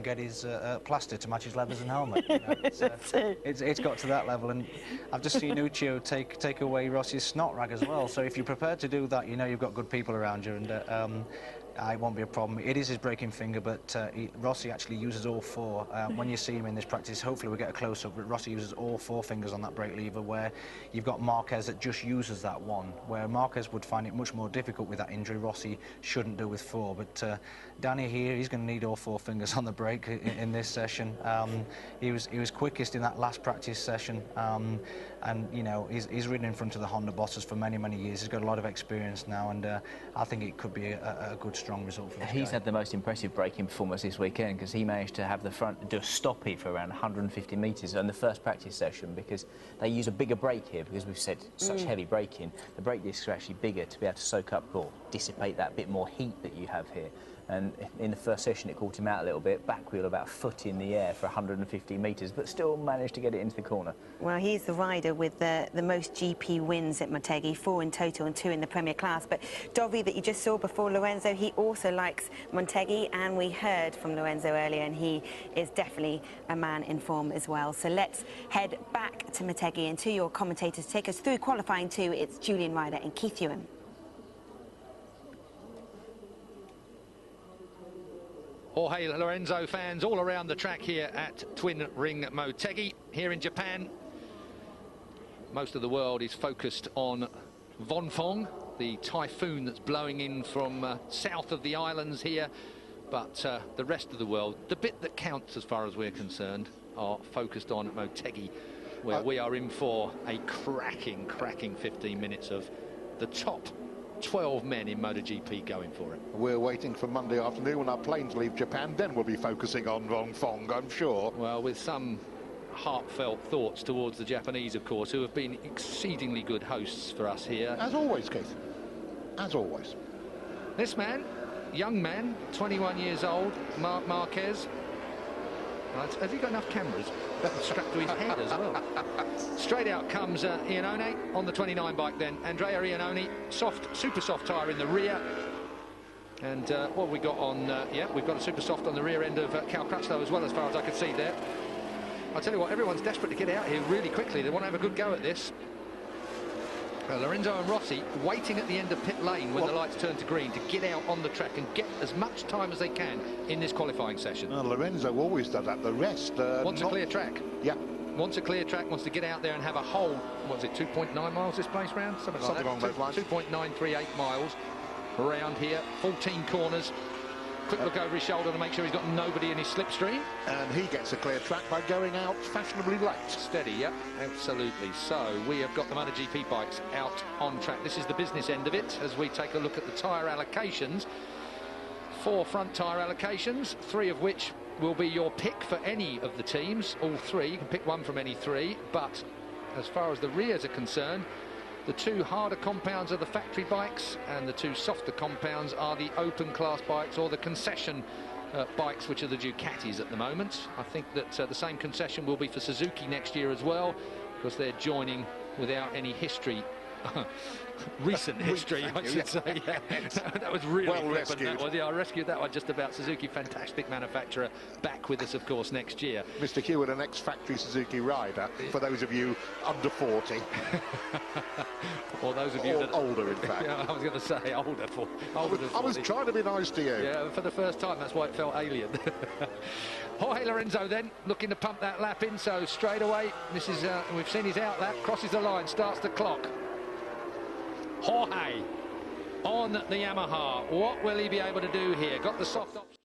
get his plaster to match his leathers and helmet. You know, it's got to that level, and I've just seen Uccio take away Rossi's snot rag as well. So if you're prepared to do that, you know you've got good people around you, and it won't be a problem. It is his braking finger, but Rossi actually uses all four. When you see him in this practice, hopefully we'll get a close-up, but Rossi uses all four fingers on that brake lever, where you've got Marquez that just uses that one, where Marquez would find it much more difficult with that injury. Rossi shouldn't do with four, but Danny here, he's going to need all four fingers on the brake in this session. He was quickest in that last practice session, and you know he's ridden in front of the Honda bosses for many years. He's got a lot of experience now, and I think it could be a good strong result for this He's guy. had the most impressive braking performance this weekend, because he managed to have the front do a stoppie for around 150 metres in the first practice session, because they use a bigger brake here, because we've said such heavy braking. The brake discs are actually bigger to be able to soak up or dissipate that bit more heat that you have here. And in the first session it caught him out a little bit, back wheel about a foot in the air for 150 metres, but still managed to get it into the corner. Well, he's the rider with the most GP wins at Montegi, 4 in total and 2 in the Premier class. But Dovi, that you just saw before Lorenzo, he also likes Montegi, and we heard from Lorenzo earlier, and he is definitely a man in form as well. So let's head back to Montegi and to your commentators to take us through qualifying 2. It's Julian Ryder and Keith Ewan. Jorge Lorenzo fans all around the track here at Twin Ring Motegi here in Japan. Most of the world is focused on Vonfong, the typhoon that's blowing in from south of the islands here. But the rest of the world, the bit that counts as far as we're concerned, are focused on Motegi, where we are in for a cracking 15 minutes of the top 12 men in MotoGP going for it. We're waiting for Monday afternoon when our planes leave Japan. Then we'll be focusing on Vonfong, I'm sure. Well, with some heartfelt thoughts towards the Japanese, of course, who have been exceedingly good hosts for us here. As always, Keith. As always. This man, young man, 21 years old, Marc Marquez. Has he got enough cameras strapped to his head as well? Straight out comes Iannone on the 29 bike then. Andrea Iannone, super soft tyre in the rear. And what have we got on? Yeah, we've got a super soft on the rear end of Cal Crutchlow as well, as far as I could see there. I'll tell you what, everyone's desperate to get out here really quickly. They want to have a good go at this. Lorenzo and Rossi waiting at the end of pit lane when the lights turn to green to get out on the track and get as much time as they can in this qualifying session. Lorenzo always does that. The rest wants a clear track. Yeah. Wants a clear track, wants to get out there and have a whole, what is it, 2.9 miles this place round? Something like that. Along those lines. 2.938 miles around here, 14 corners. Quick look over his shoulder to make sure he's got nobody in his slipstream. And he gets a clear track by going out fashionably late. Steady, yeah, absolutely. So we have got the MotoGP bikes out on track. This is the business end of it as we take a look at the tyre allocations. 4 front tyre allocations, 3 of which will be your pick for any of the teams. All 3, you can pick one from any 3, but as far as the rears are concerned, the 2 harder compounds are the factory bikes, and the 2 softer compounds are the open class bikes or the concession bikes, which are the Ducatis at the moment. I think that the same concession will be for Suzuki next year as well, because they're joining without any history. Recent history, I should say. Yeah. That was really well rescued. That was, yeah, I rescued that one just about. Suzuki, fantastic manufacturer, back with us, of course, next year. Mr. Hewitt, an ex-factory Suzuki rider, for those of you under 40. Or those of you that older, in fact. Yeah, I was going to say older. I was trying to be nice to you. Yeah, for the first time, that's why it felt alien. Jorge Lorenzo then looking to pump that lap in, so straight away, this is we've seen his out lap, crosses the line, starts the clock. Jorge on the Yamaha, what will he be able to do here? Got the soft option.